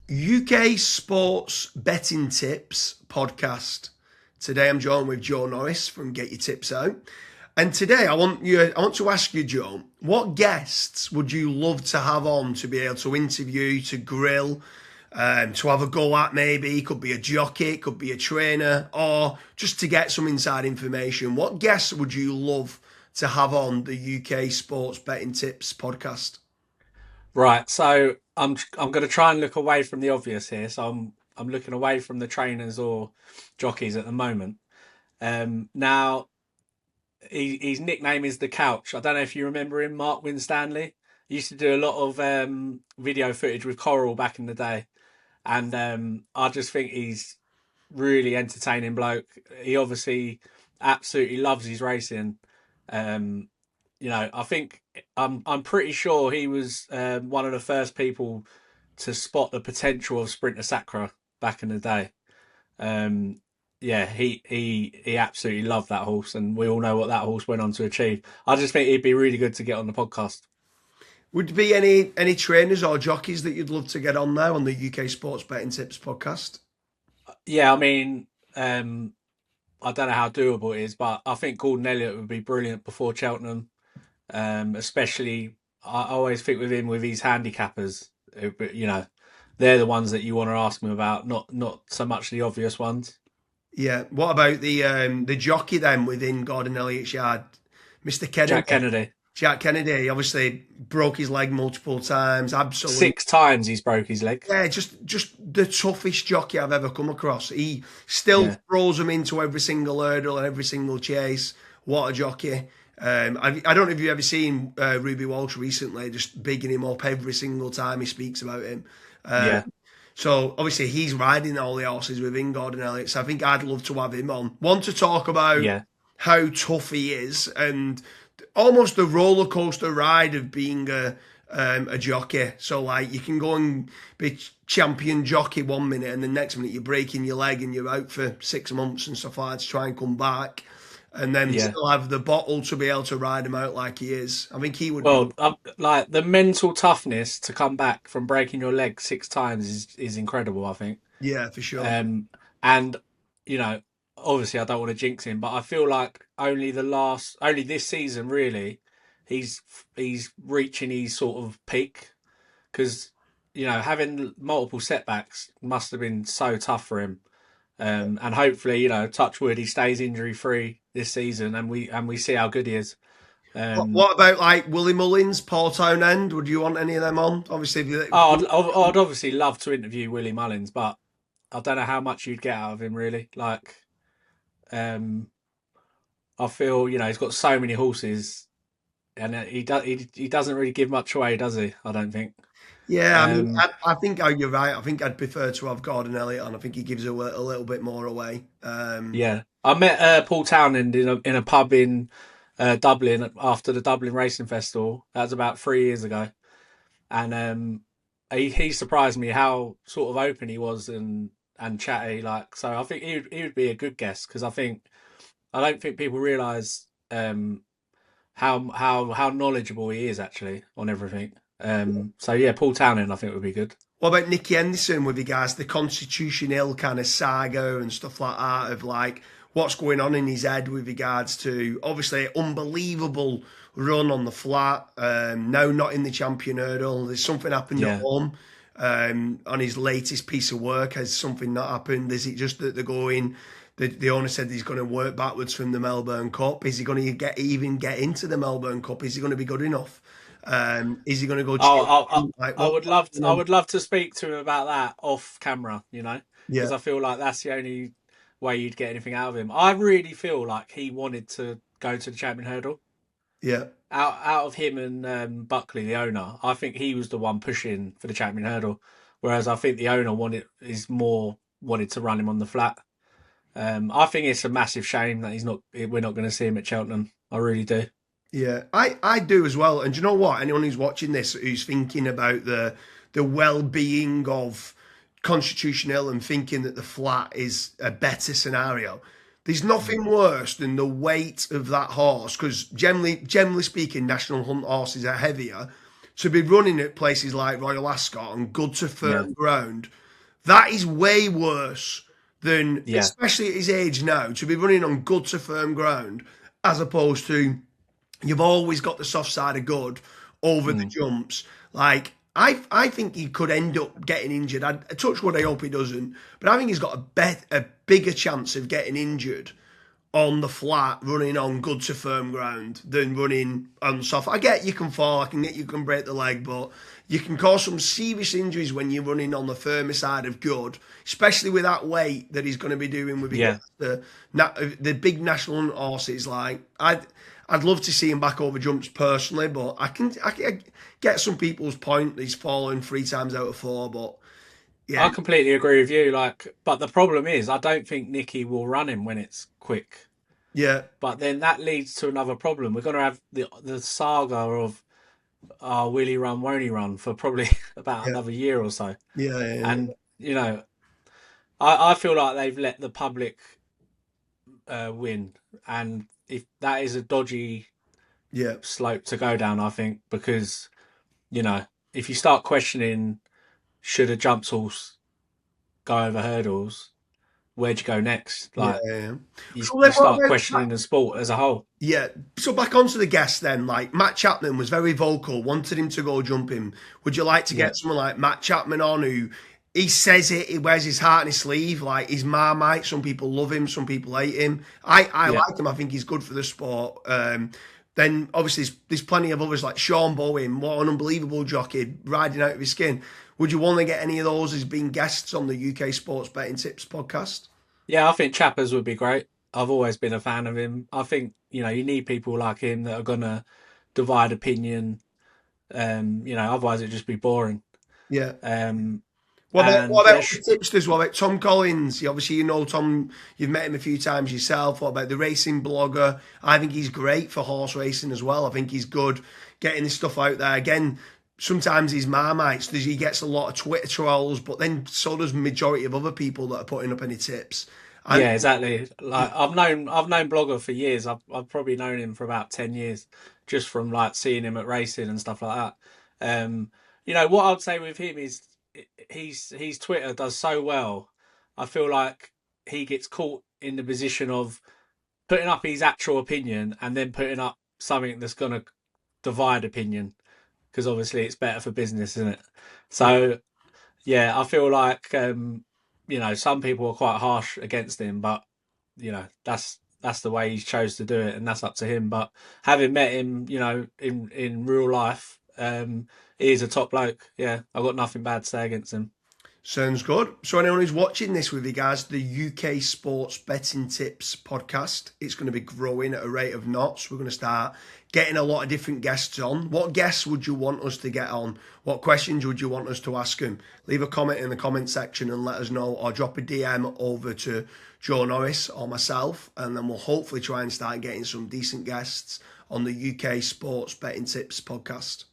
UK Sports Betting Tips podcast. Today I'm joined with Joe Norris from Get Your Tips Out. And today I want to ask you, Joe, what guests would you love to have on to be able to interview, to grill, to have a go at maybe? It could be a jockey, it could be a trainer, or just to get some inside information. What guests would you love to have on the UK Sports Betting Tips podcast? Right, so I'm going to try and look away from the obvious here. So I'm looking away from the trainers or jockeys at the moment. Now his nickname is the Couch. I don't know if you remember him, Mark Winstanley. He used to do a lot of video footage with Coral back in the day, and I just think he's really entertaining bloke. He obviously absolutely loves his racing. Um, I think I'm pretty sure he was one of the first people to spot the potential of Sprinter Sacra back in the day. Um, yeah, he absolutely loved that horse, and we all know what that horse went on to achieve. I just think he'd be really good to get on the podcast. Would there be any trainers or jockeys that you'd love to get on there on the UK Sports Betting Tips podcast? Yeah, I mean, I don't know how doable it is, but I think Gordon Elliott would be brilliant before Cheltenham. Especially, I always think with him with his handicappers, they're the ones that you want to ask him about, not so much the obvious ones. Yeah. What about the jockey then within Gordon Elliott's yard, Mr. Kennedy? Jack Kennedy. Jack Kennedy. He obviously broke his leg multiple times. Absolutely. 6 times he's broke his leg. Yeah, just the toughest jockey I've ever come across. He still Yeah. throws them into every single hurdle and every single chase. What a jockey. I don't know if you've ever seen Ruby Walsh recently, just bigging him up every single time he speaks about him. Yeah. So obviously he's riding all the horses within Gordon Elliott. So I think I'd love to have him on. Want to talk about Yeah. how tough he is and almost the roller coaster ride of being a jockey. So like you can go and be champion jockey 1 minute and the next minute you're breaking your leg and you're out for 6 months and stuff like that to try and come back. And then Yeah. still have the bottle to be able to ride him out like he is. I think he would. Well, like the mental toughness to come back from breaking your leg 6 times is incredible, I think. Yeah, for sure. And you know, obviously I don't want to jinx him, but I feel like only this season really, he's he's reaching his sort of peak because having multiple setbacks must have been so tough for him. And hopefully, touch wood, he stays injury free this season, and we see how good he is. What about like Willie Mullins, Paul Townend? Would you want any of them on? Obviously, I'd obviously love to interview Willie Mullins, but I don't know how much you'd get out of him really. Like, I feel he's got so many horses, and he doesn't really give much away, does he? I don't think. yeah, I mean, Um, I think you're right. I think I'd prefer to have Gordon Elliott on. I think he gives a little bit more away. yeah, I met Paul Townend in a pub in Dublin after the Dublin Racing Festival. That was about 3 years ago, and he surprised me how sort of open he was and chatty. Like, so I think he would be a good guest because I don't think people realise how knowledgeable he is actually on everything. So yeah, Paul Townend I think would be good. What about Nicky Henderson with regards to the Constitution Hill kind of saga and stuff like that of like what's going on in his head with regards to obviously unbelievable run on the flat, now not in the champion hurdle. There's something happened at Yeah. home on his latest piece of work. Has something not happened? Is it just that they're going? The owner said he's going to work backwards from the Melbourne Cup. Is he going to even get into the Melbourne Cup? Is he going to be good enough? Is he going to go? I would love to speak to him about that off camera, Yeah, because I feel like that's the only way you'd get anything out of him. I really feel like he wanted to go to the champion hurdle. yeah. Out of him and Buckley, the owner, I think he was the one pushing for the champion hurdle, whereas I think the owner wanted to run him on the flat. I think it's a massive shame that we're not going to see him at Cheltenham. I really do. Yeah, I do as well. And do you know what? Anyone who's watching this who's thinking about the well-being of Constitution Hill and thinking that the flat is a better scenario, there's nothing worse than the weight of that horse because generally speaking, national hunt horses are heavier. to be running at places like Royal Ascot and good to Yeah, firm ground, that is way worse than, yeah, especially at his age now, to be running on good to firm ground as opposed to you've always got the soft side of good over the mm, jumps. Like I think he could end up getting injured. I touch wood. I hope he doesn't. But I think he's got a bigger chance of getting injured on the flat, running on good to firm ground, than running on soft. I get you can fall. I can get you can break the leg, but you can cause some serious injuries when you're running on the firmer side of good, especially with that weight that he's going to be doing with yeah. the big national horses. Like I'd love to see him back over jumps personally, but I can get some people's point. He's fallen 3 times out of 4, but I yeah, completely agree with you. Like, but the problem is, I don't think Nicky will run him when it's quick. yeah, But then that leads to another problem. We're going to have the saga of will he run, won't he run for probably about yeah, another year or so. yeah, And you know, I feel like they've let the public win, and if that is a dodgy yeah. slope to go down, I think because you know if you start questioning should a jump horse go over hurdles, where'd you go next? Yeah, Like yeah. So you then what start about questioning the sport as a whole. yeah? So back onto the guests then. Like Matt Chapman was very vocal, wanted him to go jumping. Would you like to Yeah, get someone like Matt Chapman on who he says it, he wears his heart on his sleeve, like he's Marmite. Some people love him, some people hate him. I yeah. like him. I think he's good for the sport. Then obviously there's plenty of others like Sean Bowen, what an unbelievable jockey, riding out of his skin. Would you want to get any of those as being guests on the UK Sports Betting Tips podcast? Yeah, I think Chappers would be great. I've always been a fan of him. I think, you need people like him that are gonna divide opinion. Otherwise it'd just be boring. Yeah. Um, What about and there, the tipsters? What about Tom Collins? Obviously, you know Tom. You've met him a few times yourself. What about the racing blogger? I think he's great for horse racing as well. I think he's good getting this stuff out there. Again, sometimes he's Marmites. He gets a lot of Twitter trolls, but then so does majority of other people that are putting up any tips. I yeah, exactly. Like I've known Blogger for years. I've probably known him for about 10 years, just from like seeing him at racing and stuff like that. What I'd say with him is he's Twitter does so well. I feel like he gets caught in the position of putting up his actual opinion and then putting up something that's going to divide opinion because obviously it's better for business, isn't it? So yeah, I feel like some people are quite harsh against him, but that's the way he's chose to do it, and that's up to him. But having met him, in real life, he is a top bloke. Yeah, I've got nothing bad to say against him. Sounds good. So anyone who's watching this with regards to the UK Sports Betting Tips podcast, it's going to be growing at a rate of knots. We're going to start getting a lot of different guests on. What guests would you want us to get on? What questions would you want us to ask them? Leave a comment in the comment section and let us know, or drop a DM over to Joe Norris or myself, and then we'll hopefully try and start getting some decent guests on the UK Sports Betting Tips podcast.